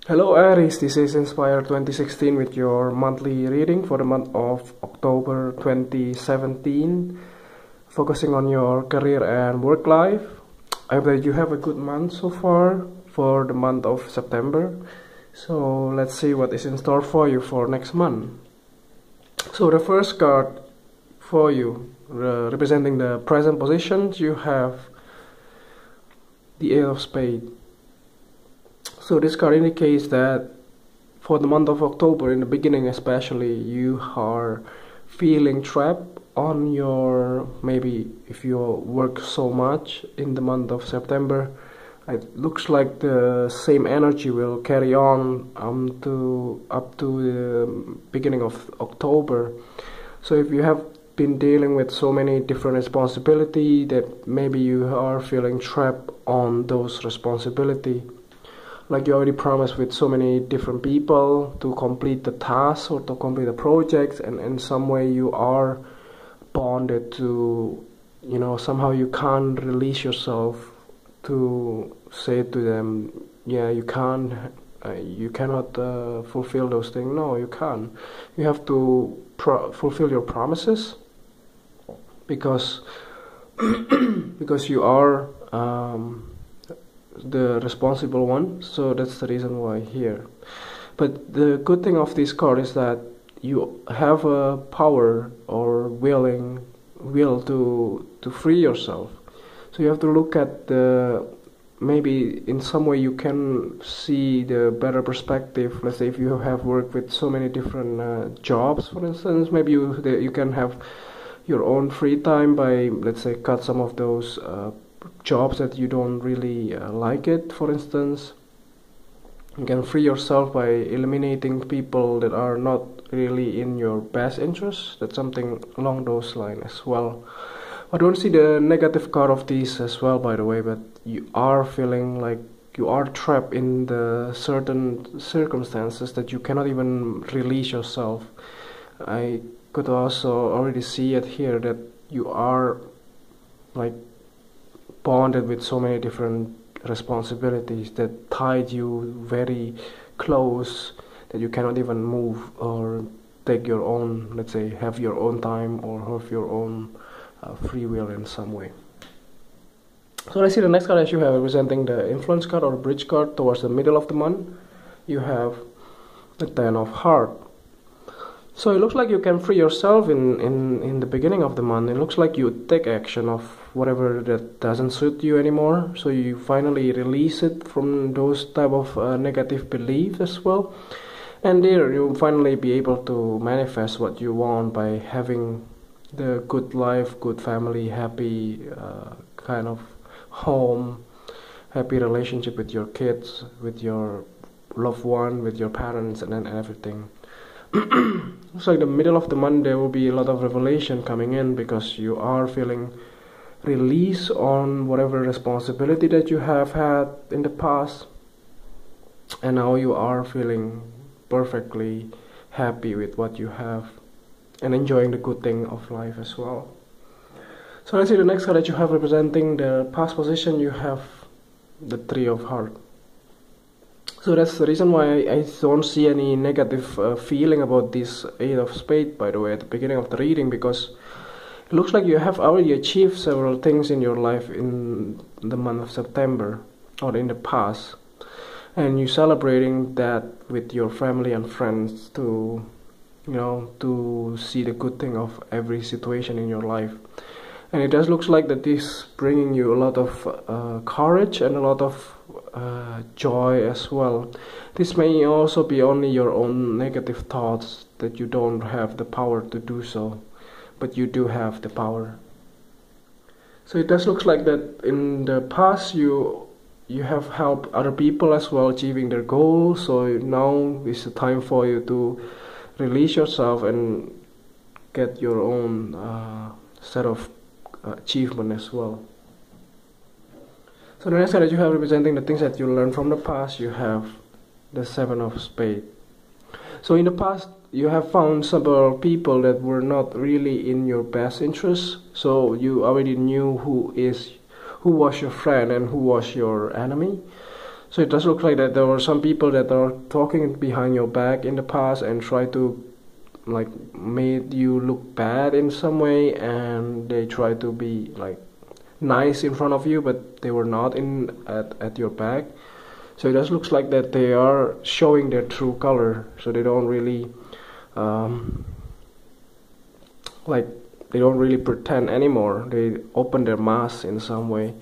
Hello Aries, this is Inspire 2016 with your monthly reading for the month of October 2017, focusing on your career and work life. I hope that you have a good month so far for the month of September. So let's see what is in store for you for next month. So the first card for you, representing the present positions, you have the Ace of Spades. So this card indicates that for the month of October, in the beginning especially, you are feeling trapped on your, maybe if you work so much in the month of September, it looks like the same energy will carry on up to the beginning of October. So if you have been dealing with so many different responsibilities that maybe you are feeling trapped on those responsibilities, like you already promised with so many different people to complete the task or to complete the projects, and in some way you are bonded to, somehow you can't release yourself to say to them, yeah, you cannot fulfill those things. No, you can't. You have to fulfill your promises because because you are the responsible one. So that's the reason why here. But the good thing of this card is that you have a power or will to free yourself. So you have to look at maybe in some way you can see the better perspective. Let's say if you have worked with so many different jobs, for instance, maybe you can have your own free time by, let's say, cut some of those jobs that you don't really like it. For instance, you can free yourself by eliminating people that are not really in your best interest. That's something along those lines as well. I don't see the negative card of these as well, by the way, but you are feeling like you are trapped in the certain circumstances that you cannot even release yourself. I could also already see it here that you are like bonded with so many different responsibilities that tied you very close, that you cannot even move or take your own, let's say, have your own time or have your own free will in some way. So let's see the next card as you have representing the influence card or bridge card towards the middle of the month. You have the Ten of Hearts. So it looks like you can free yourself in the beginning of the month. It looks like you take action of whatever that doesn't suit you anymore. So you finally release it from those type of negative beliefs as well. And there you'll finally be able to manifest what you want by having the good life, good family, happy kind of home, happy relationship with your kids, with your loved one, with your parents, and then everything. It's like the middle of the month there will be a lot of revelation coming in because you are feeling release on whatever responsibility that you have had in the past, and now you are feeling perfectly happy with what you have and enjoying the good thing of life as well. So let's see the next card that you have representing the past position. You have the Three of Hearts. So that's the reason why I don't see any negative feeling about this Eight of Spades, by the way, at the beginning of the reading, because it looks like you have already achieved several things in your life in the month of September or in the past, and you're celebrating that with your family and friends to see the good thing of every situation in your life. And it does look like that this bringing you a lot of courage and a lot of joy as well. This may also be only your own negative thoughts that you don't have the power to do so, but you do have the power. So it does look like that in the past you have helped other people as well achieving their goals. So now is the time for you to release yourself and get your own set of achievement as well. So the next card that you have representing the things that you learned from the past, you have the Seven of Spades. So in the past you have found several people that were not really in your best interest, so you already knew who was your friend and who was your enemy. So it does look like that there were some people that are talking behind your back in the past and try to like made you look bad in some way, and they try to be like nice in front of you, but they were not in at your back. So it just looks like that they are showing their true color, so they don't really like they don't really pretend anymore. They open their mask in some way.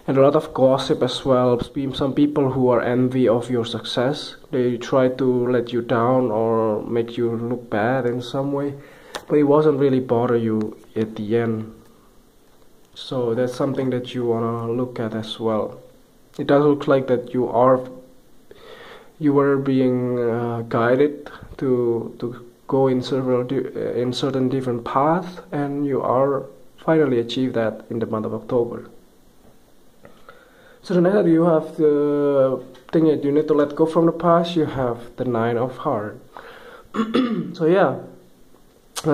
And a lot of gossip as well. Some people who are envy of your success, they try to let you down or make you look bad in some way, but it wasn't really bother you at the end. So that's something that you wanna look at as well. It does look like that you were being guided to go in in certain different paths, and you are finally achieved that in the month of October. So the next that you have the thing that you need to let go from the past, you have the Nine of Hearts. So yeah,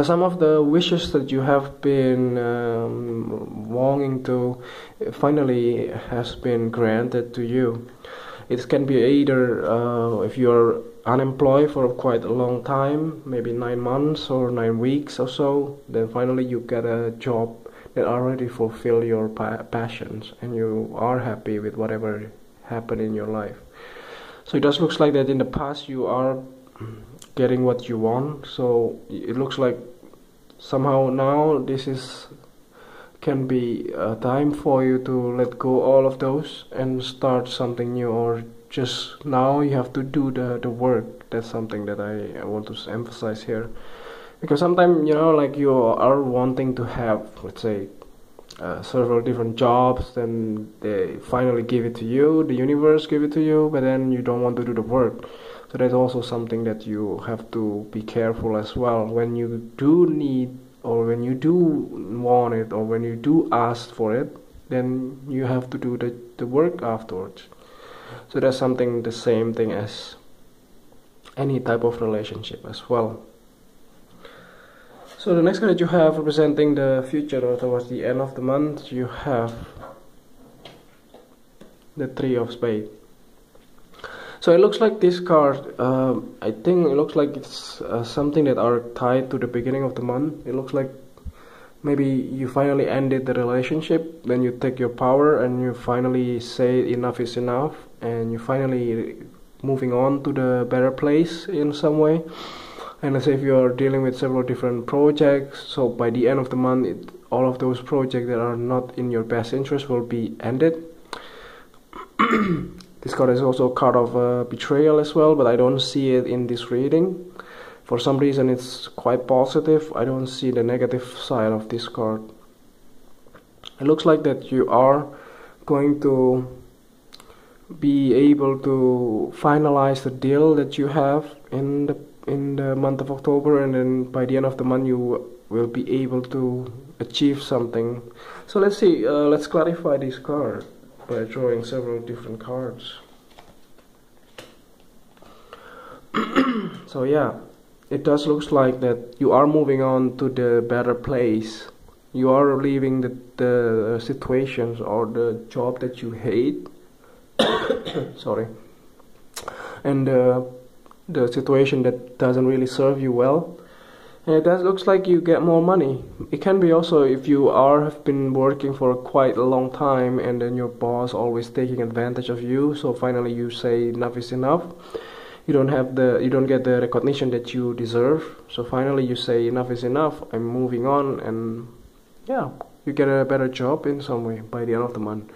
some of the wishes that you have been longing to finally has been granted to you. It can be either if you're unemployed for quite a long time, maybe 9 months or 9 weeks or so, then finally you get a job that already fulfill your passions, and you are happy with whatever happened in your life. So it does looks like that in the past you are getting what you want. So it looks like somehow now this is can be a time for you to let go all of those and start something new, or just now you have to do the work. That's something that I want to emphasize here. Because sometimes, like you are wanting to have, let's say, several different jobs, then they finally give it to you, the universe give it to you, but then you don't want to do the work. So that's also something that you have to be careful as well. When you do need, or when you do want it, or when you do ask for it, then you have to do the work afterwards. So that's something, the same thing as any type of relationship as well. So the next card that you have representing the future, or towards the end of the month, you have the Three of Spades. So it looks like this card, I think it looks like it's something that are tied to the beginning of the month. It looks like maybe you finally ended the relationship, then you take your power and you finally say enough is enough, and you finally moving on to the better place in some way. And let's say if you're dealing with several different projects, so by the end of the month, all of those projects that are not in your best interest will be ended. This card is also a card of betrayal as well, but I don't see it in this reading. For some reason it's quite positive. I don't see the negative side of this card. It looks like that you are going to be able to finalize the deal that you have in the month of October, and then by the end of the month you will be able to achieve something. So let's see, let's clarify this card by drawing several different cards. So yeah, it does looks like that you are moving on to the better place. You are leaving the situations or the job that you hate sorry, and the situation that doesn't really serve you well. And it does looks like you get more money. It can be also if you have been working for quite a long time, and then your boss always taking advantage of you, so finally you say enough is enough. You don't get the recognition that you deserve, so finally you say enough is enough, I'm moving on, and yeah, you get a better job in some way by the end of the month.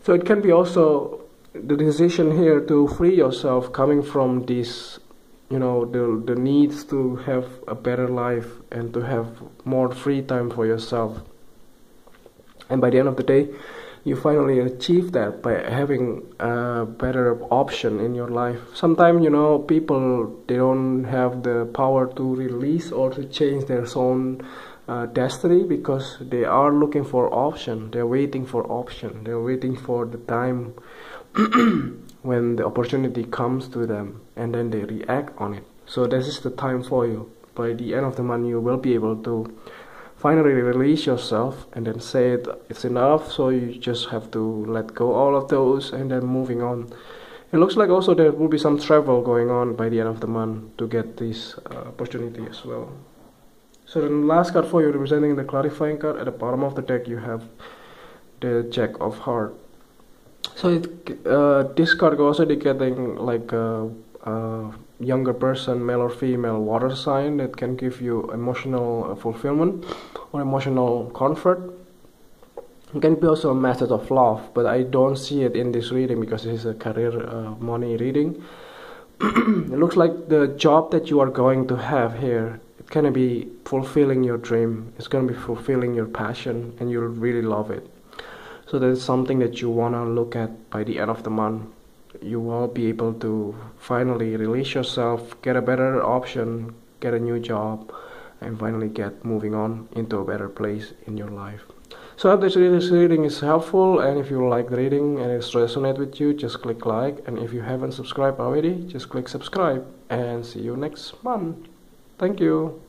So it can be also the decision here to free yourself coming from this, the needs to have a better life and to have more free time for yourself. And by the end of the day, you finally achieve that by having a better option in your life. Sometimes, people, they don't have the power to release or to change their own destiny, because they are looking for option. They're waiting for option. They're waiting for the time when the opportunity comes to them, and then they react on it. So this is the time for you. By the end of the month, you will be able to finally release yourself and then say it's enough. So you just have to let go all of those and then moving on. It looks like also there will be some travel going on by the end of the month to get this opportunity as well. So the last card for you, representing the clarifying card, at the bottom of the deck you have the Jack of Hearts. So this card also indicating like a younger person, male or female, water sign that can give you emotional fulfillment or emotional comfort. It can be also a message of love, but I don't see it in this reading because this is a career money reading. It looks like the job that you are going to have here, it's gonna be fulfilling your dream, it's gonna be fulfilling your passion, and you'll really love it. So that's something that you wanna look at by the end of the month. You will be able to finally release yourself, get a better option, get a new job, and finally get moving on into a better place in your life. So I hope this reading is helpful, and if you like the reading and it resonates with you, just click like, and if you haven't subscribed already, just click subscribe, and see you next month. Thank you.